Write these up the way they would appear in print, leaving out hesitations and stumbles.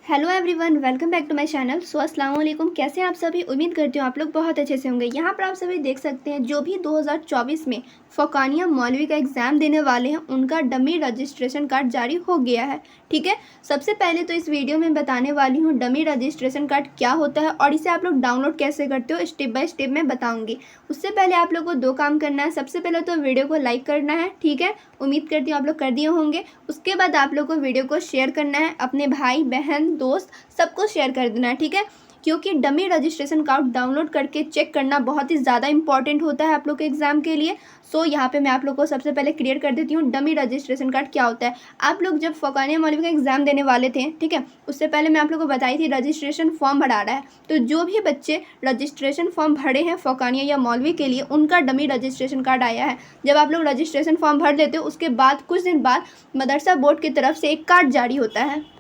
Hello everyone, welcome back to my channel. अस्सलाम वालेकुम। कैसे हैं आप सभी? उम्मीद करती हूँ आप लोग बहुत अच्छे से होंगे। यहाँ पर आप सभी देख सकते हैं जो भी 2024 में फ़ौकानिया मौलवी का एग्ज़ाम देने वाले हैं उनका डमी रजिस्ट्रेशन कार्ड जारी हो गया है। ठीक है, सबसे पहले तो इस वीडियो में बताने वाली हूँ डमी रजिस्ट्रेशन कार्ड क्या होता है और इसे आप लोग डाउनलोड कैसे करते हो, स्टेप बाय स्टेप मैं बताऊँगी। उससे पहले आप लोग को दो काम करना है। सबसे पहले तो वीडियो को लाइक करना है, ठीक है, उम्मीद करती हूँ आप लोग कर दिए होंगे। उसके बाद आप लोग को वीडियो को शेयर करना है, अपने भाई बहन दोस्त सबको शेयर कर देना है, ठीक है, क्योंकि डमी रजिस्ट्रेशन कार्ड डाउनलोड करके चेक करना बहुत ही ज़्यादा इंपॉर्टेंट होता है आप लोग के एग्जाम के लिए। सो यहाँ पे मैं आप लोग को सबसे पहले क्लियर कर देती हूँ डमी रजिस्ट्रेशन कार्ड क्या होता है। आप लोग जब फ़ौकानिया मौलवी का एग्जाम देने वाले थे, ठीक है, उससे पहले मैं आप लोग को बताई थी रजिस्ट्रेशन फॉर्म भरा रहा है। तो जो भी बच्चे रजिस्ट्रेशन फॉर्म भरे हैं फ़ौकानिया या मौलवी के लिए उनका डमी रजिस्ट्रेशन कार्ड आया है। जब आप लोग रजिस्ट्रेशन फॉर्म भर लेते हो उसके बाद कुछ दिन बाद मदरसा बोर्ड की तरफ से एक कार्ड जारी होता है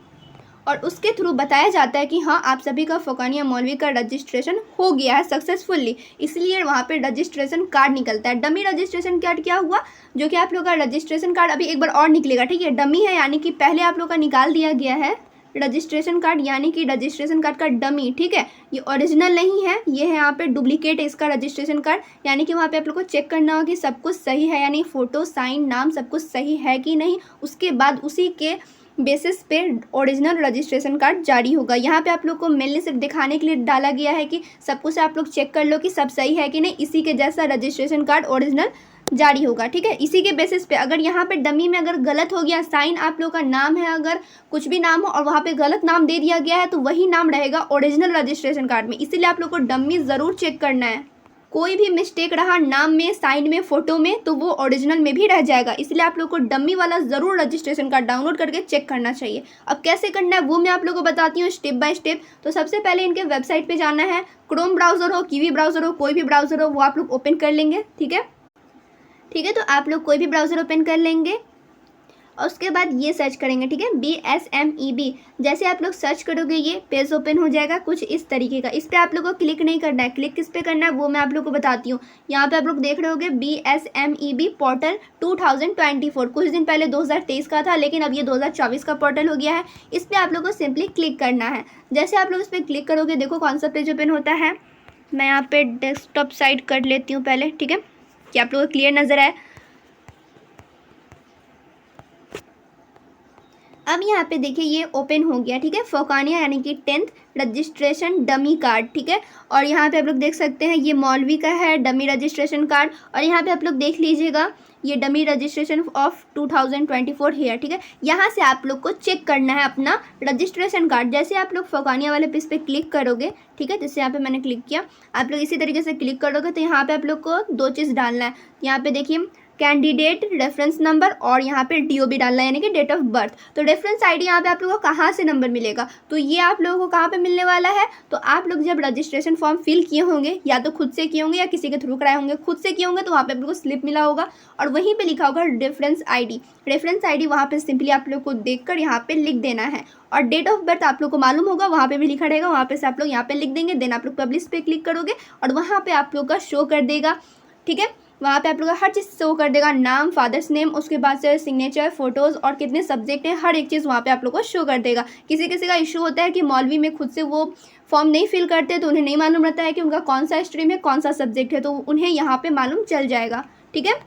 और उसके थ्रू बताया जाता है कि हाँ, आप सभी का फ़ौकानिया मौलवी का रजिस्ट्रेशन हो गया है सक्सेसफुली, इसलिए वहाँ पे रजिस्ट्रेशन कार्ड निकलता है। डमी रजिस्ट्रेशन कार्ड क्या हुआ, जो कि आप लोग का रजिस्ट्रेशन कार्ड अभी एक बार और निकलेगा, ठीक है। डमी है यानी कि पहले आप लोग का निकाल दिया गया है रजिस्ट्रेशन कार्ड, यानी कि रजिस्ट्रेशन कार्ड का डमी, ठीक है, ये ओरिजिनल नहीं है, ये है यहाँ पे डुप्लीकेट है इसका रजिस्ट्रेशन कार्ड। यानी कि वहाँ पे आप लोग को चेक करना होगा कि सब कुछ सही है, यानी फ़ोटो साइन नाम सब कुछ सही है कि नहीं। उसके बाद उसी के बेसिस पे ओरिजिनल रजिस्ट्रेशन कार्ड जारी होगा। यहाँ पे आप लोग को मेनली सिर्फ दिखाने के लिए डाला गया है कि सब कुछ आप लोग चेक कर लो कि सब सही है कि नहीं, इसी के जैसा रजिस्ट्रेशन कार्ड ओरिजिनल जारी होगा, ठीक है। इसी के बेसिस पे अगर यहाँ पे डमी में अगर गलत हो गया, साइन आप लोग का नाम है, अगर कुछ भी नाम हो और वहाँ पे गलत नाम दे दिया गया है तो वही नाम रहेगा ओरिजिनल रजिस्ट्रेशन कार्ड में। इसीलिए आप लोग को डमी ज़रूर चेक करना है। कोई भी मिस्टेक रहा नाम में, साइन में, फ़ोटो में, तो वो ओरिजिनल में भी रह जाएगा। इसलिए आप लोग को डमी वाला ज़रूर रजिस्ट्रेशन कार्ड डाउनलोड करके चेक करना चाहिए। अब कैसे करना है वो मैं आप लोग को बताती हूँ स्टेप बाय स्टेप। तो सबसे पहले इनके वेबसाइट पे जाना है। क्रोम ब्राउज़र हो, कीवी ब्राउज़र हो, कोई भी ब्राउज़र हो वो आप लोग ओपन कर लेंगे, ठीक है। ठीक है, तो आप लोग कोई भी ब्राउज़र ओपन कर लेंगे और उसके बाद ये सर्च करेंगे, ठीक है, BSMEB। जैसे आप लोग सर्च करोगे ये पेज ओपन हो जाएगा कुछ इस तरीके का। इस पर आप लोग को क्लिक नहीं करना है, क्लिक किस पे करना है वो मैं आप लोग को बताती हूँ। यहाँ पे आप लोग देख रहे होगे BSMEB पोर्टल 2024। कुछ दिन पहले 2023 का था, लेकिन अब ये 2024 का पोर्टल हो गया है। इस पर आप लोग को सिंपली क्लिक करना है। जैसे आप लोग इस पर क्लिक करोगे देखो कौन सा पेज ओपन होता है। मैं यहाँ पे डेस्कटॉप साइड कर लेती हूँ पहले, ठीक है, कि आप लोग को क्लियर नज़र आए। अब यहाँ पे देखिए ये ओपन हो गया, ठीक है, फ़ौकानिया यानी कि 10th रजिस्ट्रेशन डमी कार्ड, ठीक है। और यहाँ पे आप लोग देख सकते हैं ये मौलवी का है डमी रजिस्ट्रेशन कार्ड। और यहाँ पे आप लोग देख लीजिएगा ये डमी रजिस्ट्रेशन ऑफ 2024 है, ठीक है। यहाँ से आप लोग को चेक करना है अपना रजिस्ट्रेशन कार्ड। जैसे आप लोग फ़ौकानिया वाले पेज पे क्लिक करोगे, ठीक है, जैसे यहाँ पे मैंने क्लिक किया, आप लोग इसी तरीके से क्लिक करोगे तो यहाँ पे आप लोग को दो चीज़ डालना है। यहाँ पे देखिए कैंडिडेट रेफरेंस नंबर और यहाँ पे DOB डालना है, यानी कि डेट ऑफ बर्थ। तो रेफरेंस आईडी यहाँ पे आप लोगों को कहाँ से नंबर मिलेगा, तो ये आप लोगों को कहाँ पे मिलने वाला है, तो आप लोग जब रजिस्ट्रेशन फॉर्म फिल किए होंगे, या तो खुद से किए होंगे या किसी के थ्रू कराए होंगे। खुद से किए होंगे तो वहाँ पे आप लोग को स्लिप मिला होगा और वहीं पर लिखा होगा रेफरेंस आई डी। वहाँ पर सिंपली आप लोग को देख कर यहाँ पर लिख देना है। और डेट ऑफ बर्थ आप लोग को मालूम होगा, वहाँ पे भी लिखा रहेगा, वहाँ पे से आप लोग यहाँ पे लिख देंगे। देन आप लोग पब्लिश पे क्लिक करोगे और वहाँ पे आप लोग का शो कर देगा, ठीक है। वहाँ पे आप लोग का हर चीज़ शो कर देगा, नाम, फादर्स नेम, उसके बाद से सिग्नेचर, फोटोज़ और कितने सब्जेक्ट हैं, हर एक चीज़ वहाँ पे आप लोग को शो कर देगा। किसी किसी का इशू होता है कि मौलवी में खुद से वो फॉर्म नहीं फिल करते तो उन्हें नहीं मालूम रहता है कि उनका कौन सा स्ट्रीम है, कौन सा सब्जेक्ट है, तो उन्हें यहाँ पे मालूम चल जाएगा, ठीक है।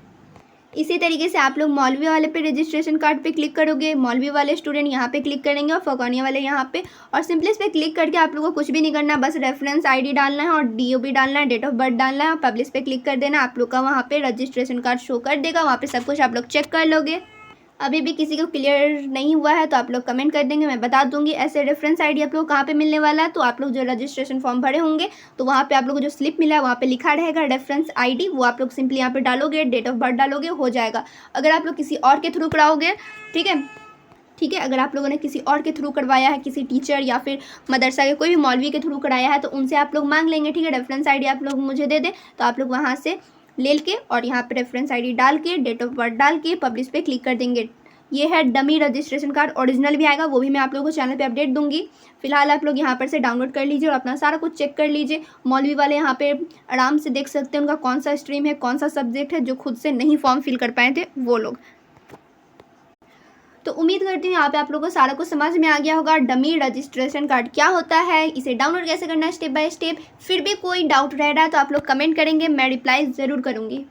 इसी तरीके से आप लोग मौलवी वाले पे रजिस्ट्रेशन कार्ड पे क्लिक करोगे, मौलवी वाले स्टूडेंट यहाँ पे क्लिक करेंगे और फ़ौकानिया वाले यहाँ पे, और सिंपली इस पर क्लिक करके आप लोगों को कुछ भी नहीं करना, बस रेफरेंस आईडी डालना है और DOB डालना है, डेट ऑफ बर्थ डालना है और पब्लिश पे क्लिक कर देना। आप लोग का वहाँ पे रजिस्ट्रेशन कार्ड शो कर देगा, वहाँ पे सब कुछ आप लोग चेक कर लोगे। अभी भी किसी को क्लियर नहीं हुआ है तो आप लोग कमेंट कर देंगे, मैं बता दूंगी। ऐसे रेफरेंस आईडी आप लोग कहाँ पे मिलने वाला है, तो आप लोग जो रजिस्ट्रेशन फॉर्म भरे होंगे तो वहाँ पे आप लोग को जो स्लिप मिला है वहाँ पे लिखा रहेगा रेफरेंस आईडी, वो आप लोग सिंपली यहाँ पे डालोगे, डेट ऑफ बर्थ डालोगे, हो जाएगा। अगर आप लोग किसी और के थ्रू कराओगे, ठीक है, ठीक है, अगर आप लोगों ने किसी और के थ्रू करवाया है, किसी टीचर या फिर मदरसा के कोई भी मौलवी के थ्रू कराया है, तो उनसे आप लोग मांग लेंगे, ठीक है, रेफरेंस आईडी आप लोग मुझे दे दें, तो आप लोग वहाँ से ले के और यहाँ पे रेफरेंस आईडी डाल के, डेट ऑफ बर्थ डाल के पब्लिश पे क्लिक कर देंगे। ये है डमी रजिस्ट्रेशन कार्ड। ओरिजिनल भी आएगा, वो भी मैं आप लोगों को चैनल पे अपडेट दूंगी। फिलहाल आप लोग यहाँ पर से डाउनलोड कर लीजिए और अपना सारा कुछ चेक कर लीजिए। मौलवी वाले यहाँ पे आराम से देख सकते हैं उनका कौन सा स्ट्रीम है, कौन सा सब्जेक्ट है, जो खुद से नहीं फॉर्म फिल कर पाए थे वो लोग। तो उम्मीद करती हूँ यहाँ पे आप लोगों को सारा कुछ समझ में आ गया होगा। डमी रजिस्ट्रेशन कार्ड क्या होता है, इसे डाउनलोड कैसे करना है स्टेप बाय स्टेप। फिर भी कोई डाउट रह रहा है तो आप लोग कमेंट करेंगे, मैं रिप्लाई ज़रूर करूँगी।